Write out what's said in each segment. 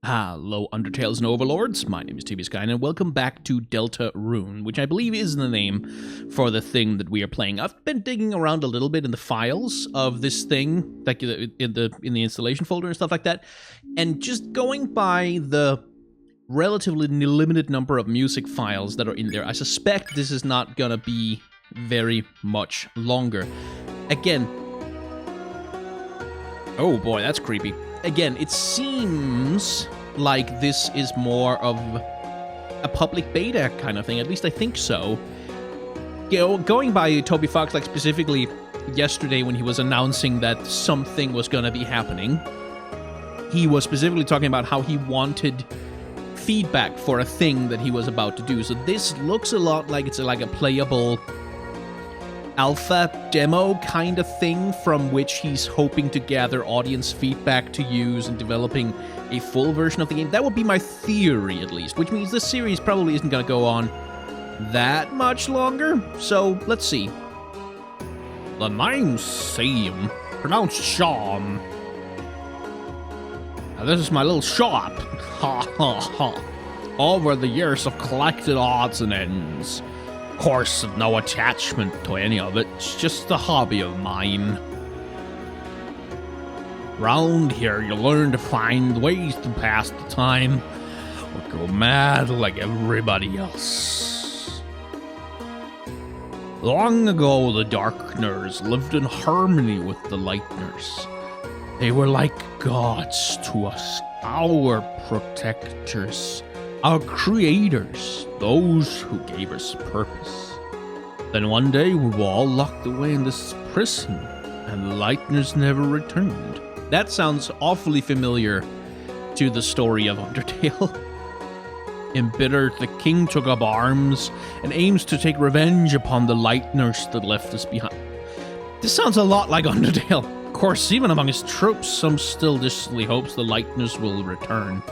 Hello, Undertales and Overlords. My name is TV Sky, and welcome back to Delta Rune, which I believe is the name for the thing that we are playing. I've been digging around a little bit in the files of this thing, like in the installation folder and stuff like that, and just going by the relatively limited number of music files that are in there, I suspect this is not gonna be very much longer. Again, oh boy, that's creepy. Again, it seems like this is more of a public beta kind of thing. At least I think so. You know, going by Toby Fox, like specifically yesterday when he was announcing that something was going to be happening, he was specifically talking about how he wanted feedback for a thing that he was about to do. So this looks a lot like it's like a playable alpha demo kind of thing from which he's hoping to gather audience feedback to use in developing a full version of the game. That would be my theory, at least, which means this series probably isn't going to go on that much longer. So let's see. The name's Sam, pronounced Sean. Now, this is my little shop. Ha ha ha. Over the years I've collected odds and ends. Of course, no attachment to any of it. It's just a hobby of mine. Round here, you learn to find ways to pass the time, or go mad like everybody else. Long ago, the Darkners lived in harmony with the Lightners. They were like gods to us, our protectors. Our creators, those who gave us purpose. Then one day we were all locked away in this prison, and the Lightners never returned. That sounds awfully familiar to the story of Undertale. Embittered, the king took up arms and aims to take revenge upon the Lightners that left us behind. This sounds a lot like Undertale. Of course, even among his troops, some still distantly hopes the Lightners will return.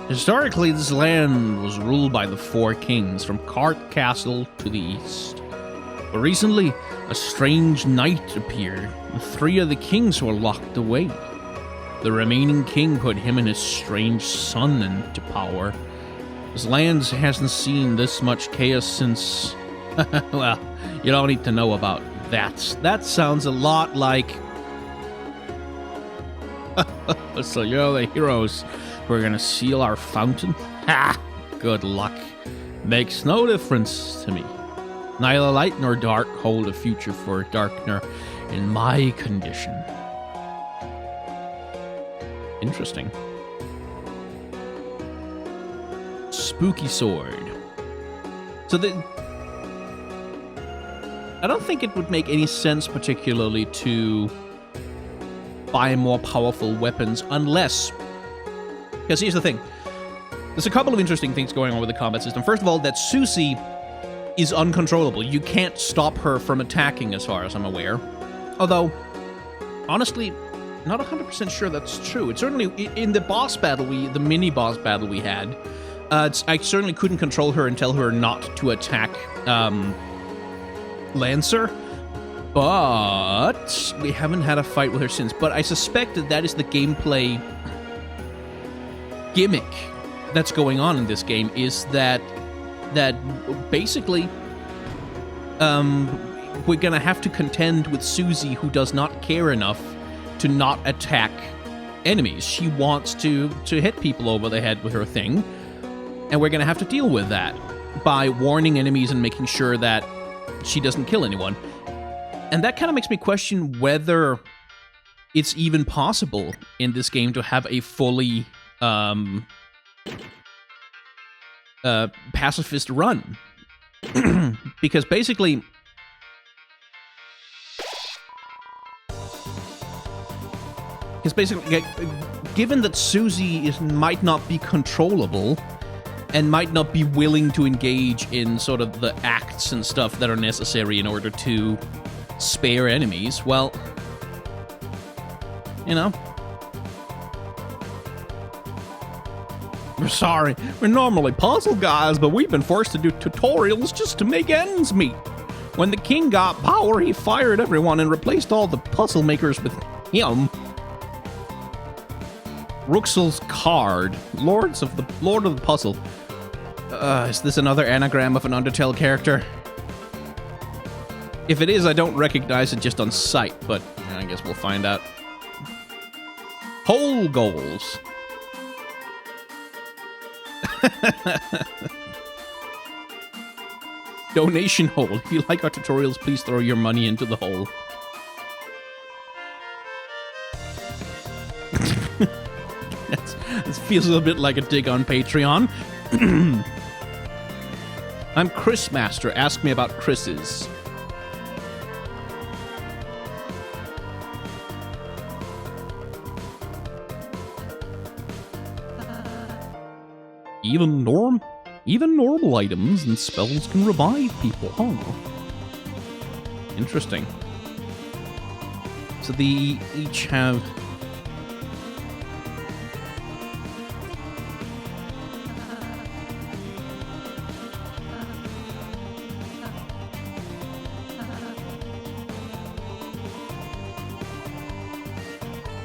Historically, this land was ruled by the four kings, from Cart Castle to the east. But recently, a strange knight appeared, and three of the kings were locked away. The remaining king put him and his strange son into power. This land hasn't seen this much chaos since... well, you don't need to know about that. That sounds a lot like... So you're the heroes. We're gonna seal our fountain? Ha! Good luck. Makes no difference to me. Neither light nor dark hold a future for Darkner in my condition. Interesting. Spooky sword. So I don't think it would make any sense particularly to buy more powerful weapons unless... Because here's the thing. There's a couple of interesting things going on with the combat system. First of all, that Susie is uncontrollable. You can't stop her from attacking, as far as I'm aware. Although, honestly, not 100% sure that's true. It certainly, in the boss battle, the mini-boss battle we had, I certainly couldn't control her and tell her not to attack Lancer. But we haven't had a fight with her since. But I suspect that is the gameplay gimmick that's going on in this game, is that basically we're gonna have to contend with Susie, who does not care enough to not attack enemies. She wants to hit people over the head with her thing, and we're gonna have to deal with that by warning enemies and making sure that she doesn't kill anyone. And that kind of makes me question whether it's even possible in this game to have a fully pacifist run. Because basically given that Susie might not be controllable and might not be willing to engage in sort of the acts and stuff that are necessary in order to spare enemies, well, you know, we're sorry. We're normally puzzle guys, but we've been forced to do tutorials just to make ends meet. When the king got power, he fired everyone and replaced all the puzzle makers with him. Ruxel's card. Lord of the Puzzle. Is this another anagram of an Undertale character? If it is, I don't recognize it just on sight, but I guess we'll find out. Hole goals. Donation hole. If you like our tutorials, please throw your money into the hole. This feels a little bit like a dig on Patreon. I'm Chris Master. Ask me about Chris's. Even normal items and spells can revive people, huh? Interesting. So they each have...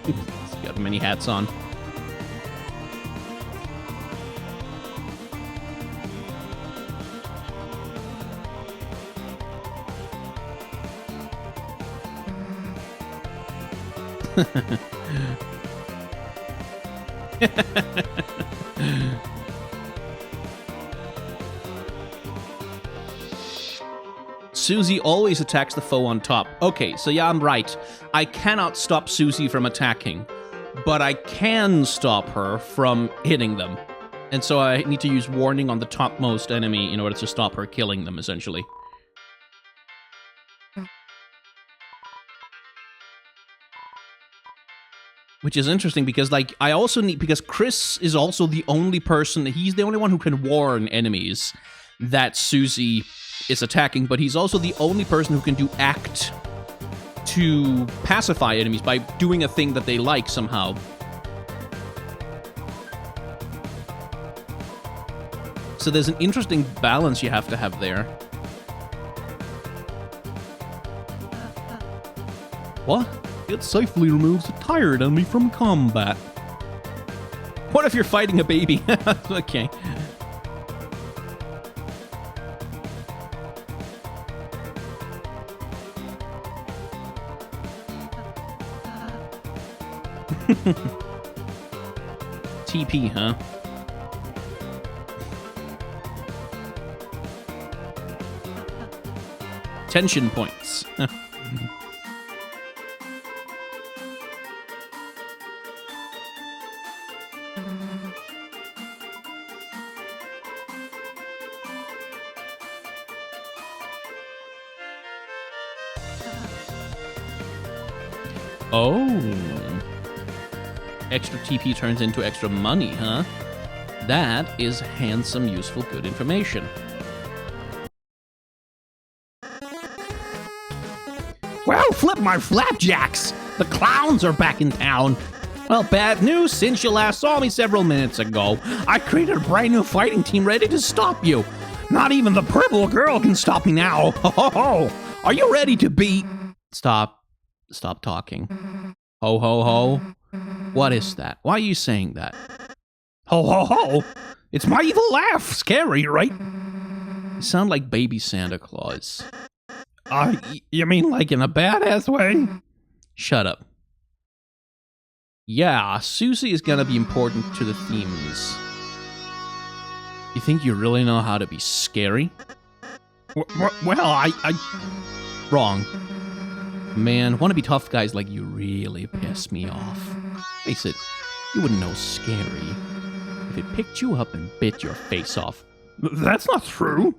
He's got many hats on. Susie always attacks the foe on top. Okay, so yeah, I'm right. I cannot stop Susie from attacking, but I can stop her from hitting them. And so I need to use warning on the topmost enemy in order to stop her killing them, essentially. Which is interesting because, like, I also need... Because Chris is also the only person... He's the only one who can warn enemies that Susie is attacking, but he's also the only person who can do act to pacify enemies by doing a thing that they like somehow. So there's an interesting balance you have to have there. What? It safely removes a tired enemy from combat. What if you're fighting a baby? Okay. TP, huh? Tension points. Oh. Extra TP turns into extra money, huh? That is handsome, useful, good information. Well, flip my flapjacks! The clowns are back in town. Well, bad news, since you last saw me several minutes ago, I created a brand new fighting team ready to stop you. Not even the purple girl can stop me now. Ho ho ho! Are you ready to beat... Stop talking. Ho ho ho. What is that? Why are you saying that? Ho ho ho! It's my evil laugh! Scary, right? You sound like baby Santa Claus. You mean like in a badass way? Shut up. Yeah, Susie is gonna be important to the themes. You think you really know how to be scary? Well, Wrong. Man, wannabe tough guys like you really piss me off. Face it, you wouldn't know scary if it picked you up and bit your face off. That's not true.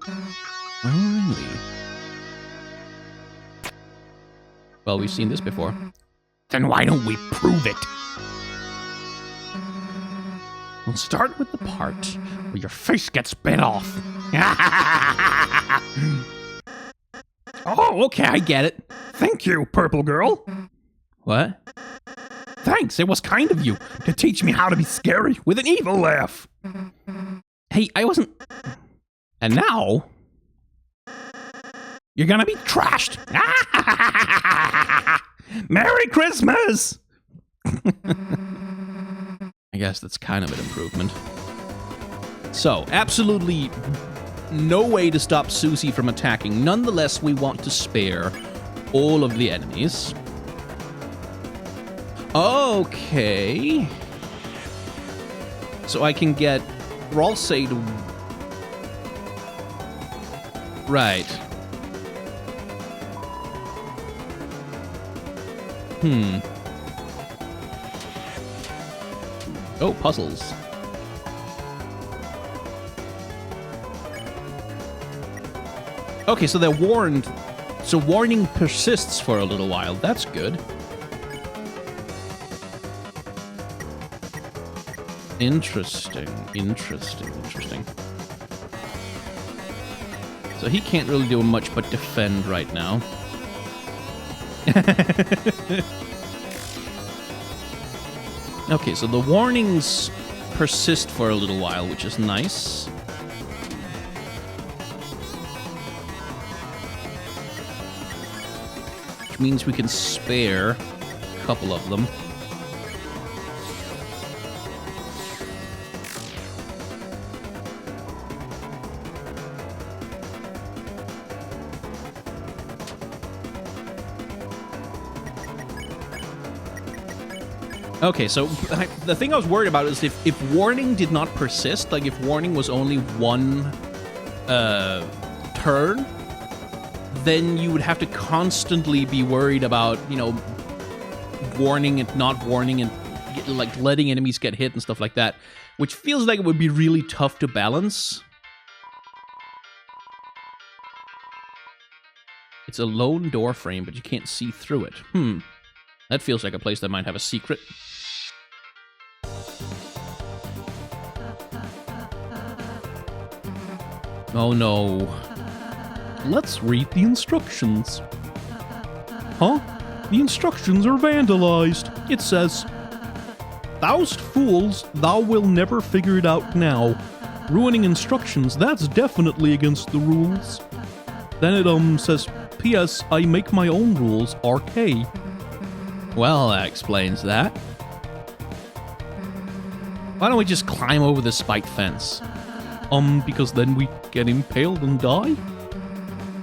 Oh, really? Well, we've seen this before. Then why don't we prove it? We'll start with the part where your face gets bit off. Oh, okay, I get it. Thank you, purple girl. What? Thanks, it was kind of you to teach me how to be scary with an evil laugh. Hey, I wasn't... And now... You're gonna be trashed. Merry Christmas! I guess that's kind of an improvement. So, absolutely no way to stop Susie from attacking. Nonetheless, we want to spare all of the enemies. Okay. So I can get Ralsei to... Right. Oh, puzzles. Okay, so they're warned. So warning persists for a little while. That's good. Interesting. So he can't really do much but defend right now. Okay, so the warnings persist for a little while, which is nice. Which means we can spare a couple of them. Okay, so the thing I was worried about is if warning did not persist, like if warning was only one turn, then you would have to constantly be worried about, you know, warning and not warning and like letting enemies get hit and stuff like that, which feels like it would be really tough to balance. It's a lone door frame, but you can't see through it. That feels like a place that might have a secret. Oh no. Let's read the instructions. Huh? The instructions are vandalized. It says, "Thou'st fools, thou will never figure it out now. Ruining instructions, that's definitely against the rules." Then it says, "P.S. I make my own rules, RK." Well, that explains that. Why don't we just climb over the spiked fence? Because then we get impaled and die?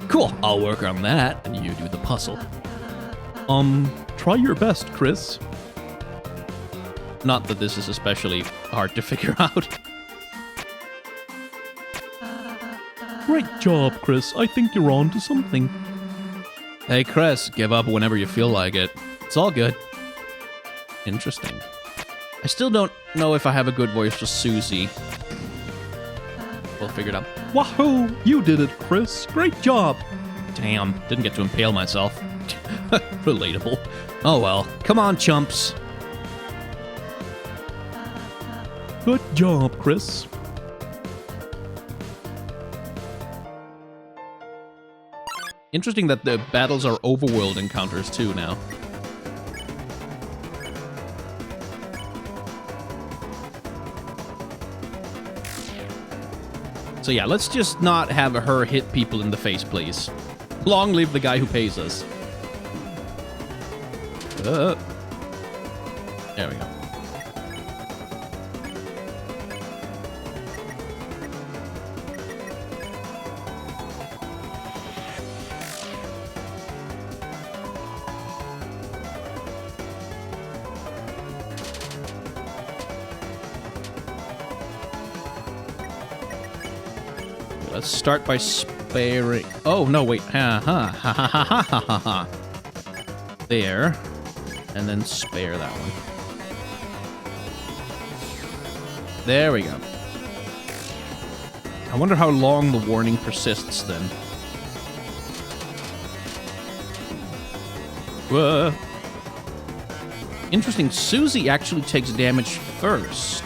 Cool, I'll work on that, and you do the puzzle. Try your best, Chris. Not that this is especially hard to figure out. Great job, Chris. I think you're on to something. Hey, Chris, give up whenever you feel like it. It's all good. Interesting. I still don't know if I have a good voice for Susie. We'll figure it out. Wahoo! You did it, Chris. Great job. Damn, didn't get to impale myself. Relatable. Oh well. Come on, chumps. Good job, Chris. Interesting that the battles are overworld encounters too now. So yeah, let's just not have her hit people in the face, please. Long live the guy who pays us. There we go. Let's start by sparing... Oh, no, wait. There. And then spare that one. There we go. I wonder how long the warning persists then. Whoa. Interesting. Susie actually takes damage first.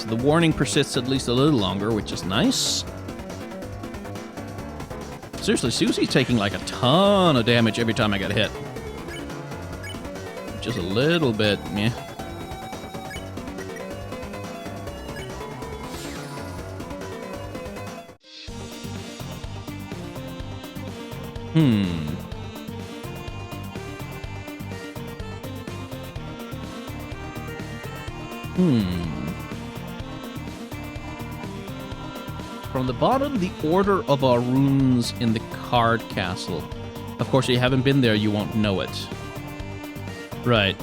The warning persists at least a little longer, which is nice. Seriously, Susie's taking like a ton of damage every time I get hit. Just a little bit, meh. Hmm. From the bottom, the order of our runes in the card castle. Of course, if you haven't been there, you won't know it. Right.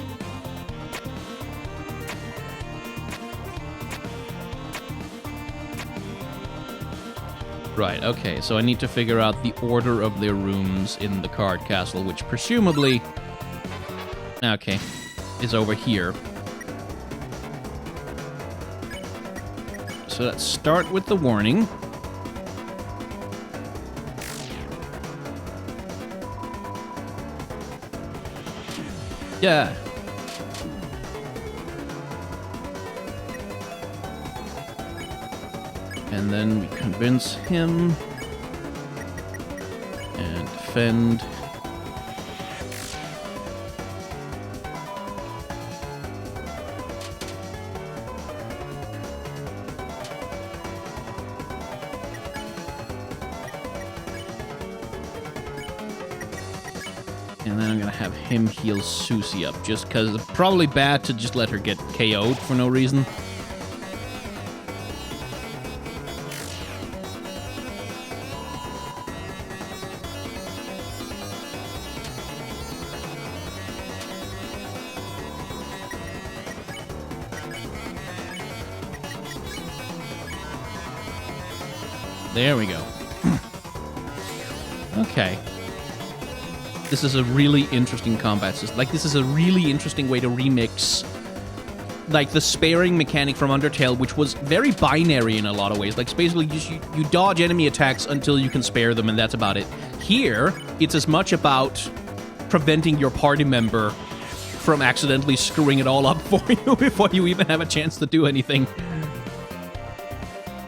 Right, okay, so I need to figure out the order of their rooms in the card castle, which presumably... Okay, is over here. So let's start with the warning. Yeah. And then we convince him and defend. And then I'm gonna have him heal Susie up, just because it's probably bad to just let her get KO'd for no reason. There we go. Okay. This is a really interesting combat system. Like, this is a really interesting way to remix, like, the sparing mechanic from Undertale, which was very binary in a lot of ways. Like, basically, you dodge enemy attacks until you can spare them, and that's about it. Here, it's as much about preventing your party member from accidentally screwing it all up for you before you even have a chance to do anything.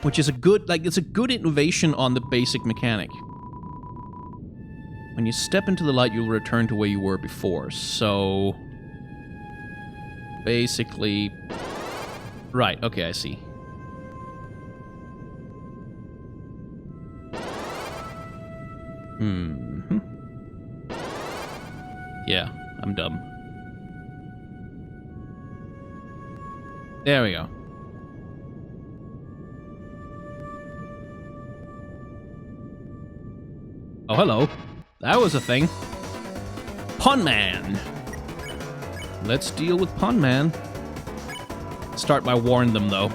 Which is a good, like, it's a good innovation on the basic mechanic. When you step into the light, you'll return to where you were before. So, basically, right, okay, I see. Yeah, I'm dumb. There we go. Oh, hello. That was a thing. Pun Man. Let's deal with Pun Man. Start by warning them, though.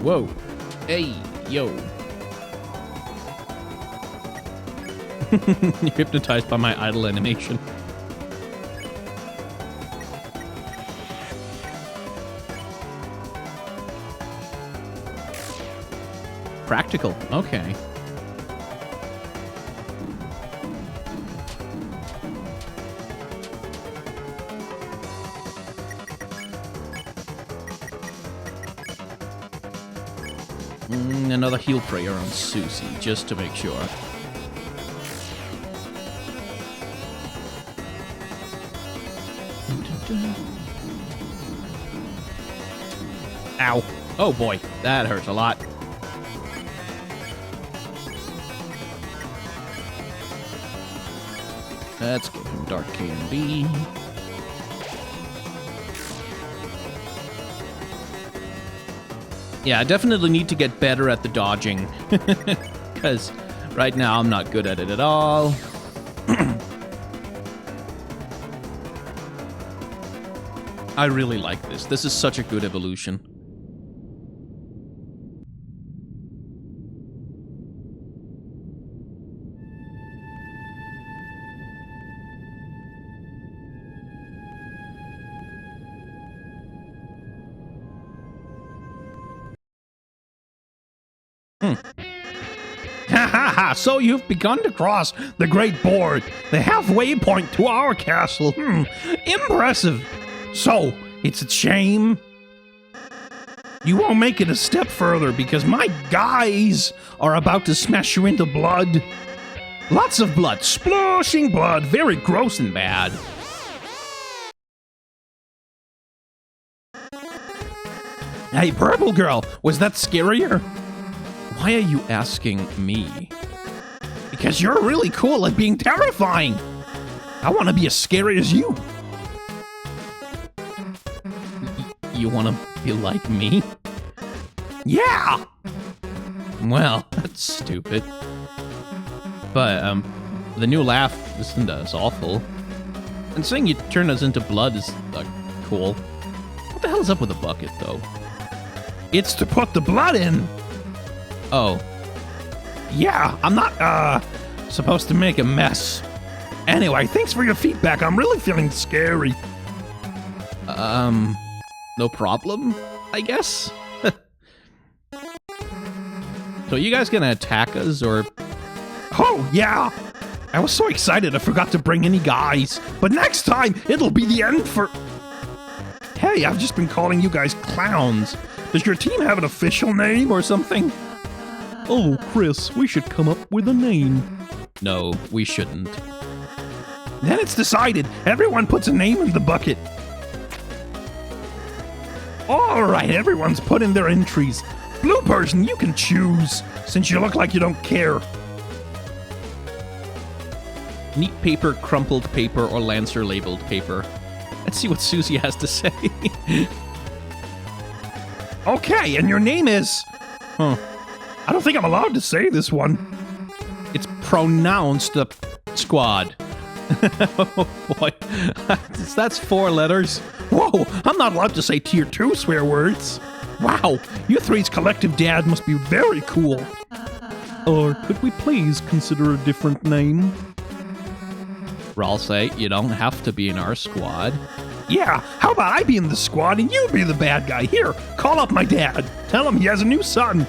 Whoa. Hey, yo. You're hypnotized by my idle animation. Practical. Okay. Another heal prayer on Susie, just to make sure. Ow. Oh boy, that hurts a lot. Let's give him Dark K&B. Yeah, I definitely need to get better at the dodging. Because right now I'm not good at it at all. I really like this. This is such a good evolution. So you've begun to cross the Great Board, the halfway point to our castle. Impressive. So, it's a shame you won't make it a step further because my guys are about to smash you into blood. Lots of blood, splashing blood, very gross and bad. Hey, Purple Girl, was that scarier? Why are you asking me? Because you're really cool at being terrifying. I want to be as scary as you. You want to be like me? Yeah! Well, that's stupid. But, the new laugh isn't as awful. And saying you turn us into blood is, cool. What the hell's up with the bucket, though? It's to put the blood in! Oh. Yeah, I'm not, supposed to make a mess. Anyway, thanks for your feedback. I'm really feeling scary. No problem, I guess? So you guys gonna attack us, or... Oh, yeah! I was so excited I forgot to bring any guys. But next time, it'll be the end for... Hey, I've just been calling you guys clowns. Does your team have an official name or something? Oh, Chris, we should come up with a name. No, we shouldn't. Then it's decided. Everyone puts a name in the bucket. All right, everyone's put in their entries. Blue person, you can choose, since you look like you don't care. Neat paper, crumpled paper, or Lancer labeled paper. Let's see what Susie has to say. Okay, and your name is... Huh. I don't think I'm allowed to say this one. It's pronounced the squad. Oh boy. That's 4 letters. Whoa, I'm not allowed to say tier 2 swear words. Wow, you three's collective dad must be very cool. Or could we please consider a different name? I'll say, you don't have to be in our squad. Yeah, how about I be in the squad and you be the bad guy? Here, call up my dad. Tell him he has a new son.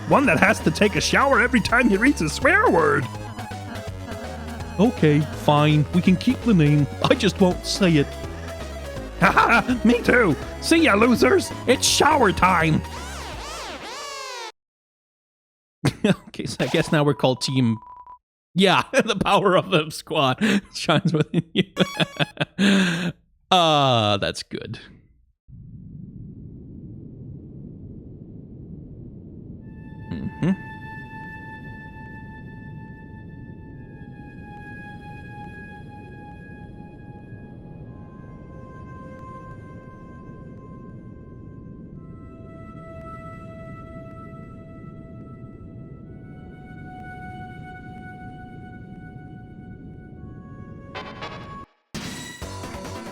One that has to take a shower every time he reads a swear word. Okay, fine. We can keep the name. I just won't say it. Haha, me too. See ya, losers. It's shower time. Okay, so I guess now we're called Team... Yeah, the power of the squad shines within you. That's good. Mm-hmm.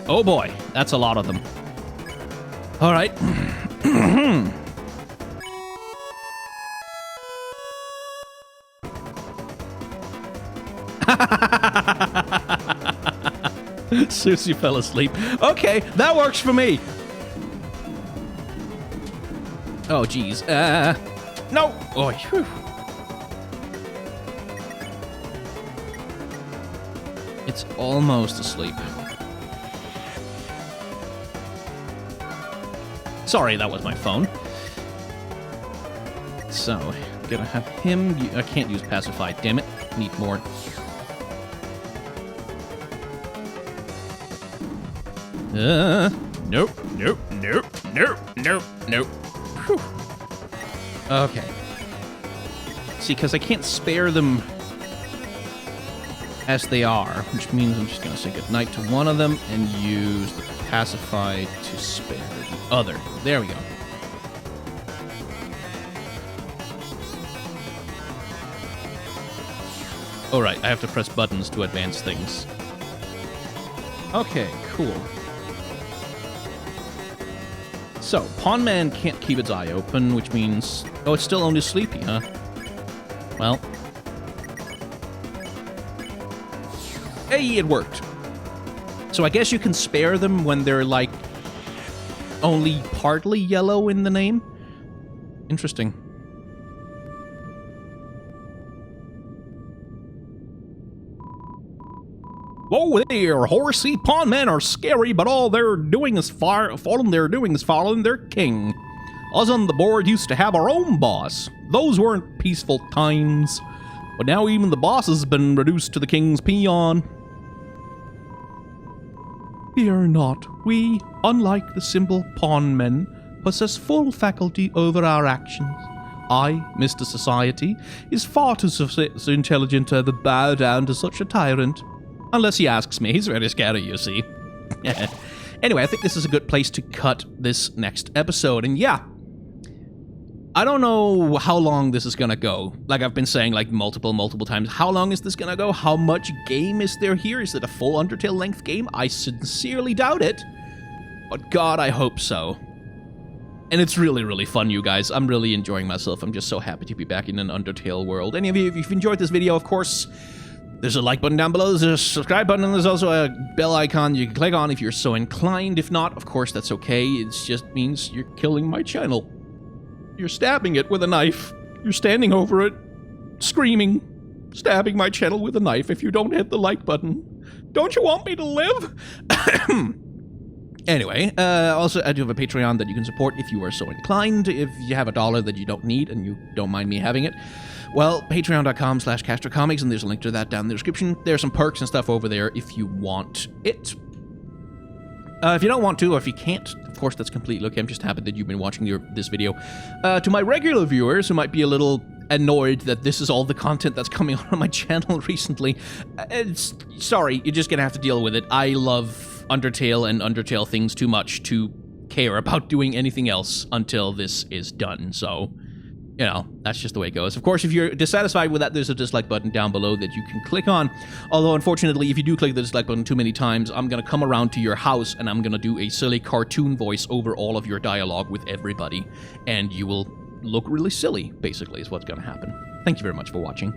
Oh boy, that's a lot of them. All right. Susie fell asleep. Okay, that works for me. Oh, geez. No. Oh, whew. It's almost asleep. Sorry, that was my phone. So, gonna have him... I can't use pacify, damn it. Need more. Nope, nope, nope, nope, nope, nope. Whew. Okay. See, because I can't spare them as they are, which means I'm just gonna say goodnight to one of them and use the pacify to spare the other. There we go. Alright, I have to press buttons to advance things. Okay, cool. So, Pawn Man can't keep its eye open, which means... Oh, it's still only sleepy, huh? Well. Hey, it worked. So I guess you can spare them when they're, like, only partly yellow in the name? Interesting. Whoa there, horsey pawn men are scary, but all they're doing is following their king. Us on the board used to have our own boss. Those weren't peaceful times. But now even the boss has been reduced to the king's peon. Fear not. We, unlike the simple pawn men, possess full faculty over our actions. I, Mr. Society, is far too intelligent to bow down to such a tyrant. Unless he asks me. He's very scary, you see. Anyway, I think this is a good place to cut this next episode. And yeah, I don't know how long this is gonna go. Like I've been saying like multiple times. How long is this gonna go? How much game is there here? Is it a full Undertale length game? I sincerely doubt it. But God, I hope so. And it's really, really fun, you guys. I'm really enjoying myself. I'm just so happy to be back in an Undertale world. Any of you, if you've enjoyed this video, of course, there's a like button down below, there's a subscribe button, and there's also a bell icon you can click on if you're so inclined. If not, of course, that's okay. It just means you're killing my channel. You're stabbing it with a knife. You're standing over it, screaming, stabbing my channel with a knife if you don't hit the like button. Don't you want me to live? Anyway, also, I do have a Patreon that you can support if you are so inclined. If you have $1 that you don't need and you don't mind me having it, well, patreon.com/CastroComics, and there's a link to that down in the description. There's some perks and stuff over there if you want it. If you don't want to, or if you can't, of course, that's completely okay. I'm just happy that you've been watching this video. To my regular viewers who might be a little annoyed that this is all the content that's coming on my channel recently, sorry, you're just gonna have to deal with it. I love Undertale and Undertale things too much to care about doing anything else until this is done, so, you know, that's just the way it goes. Of course, if you're dissatisfied with that, there's a dislike button down below that you can click on, although, unfortunately, if you do click the dislike button too many times, I'm gonna come around to your house and I'm gonna do a silly cartoon voice over all of your dialogue with everybody, and you will look really silly, basically, is what's gonna happen. Thank you very much for watching.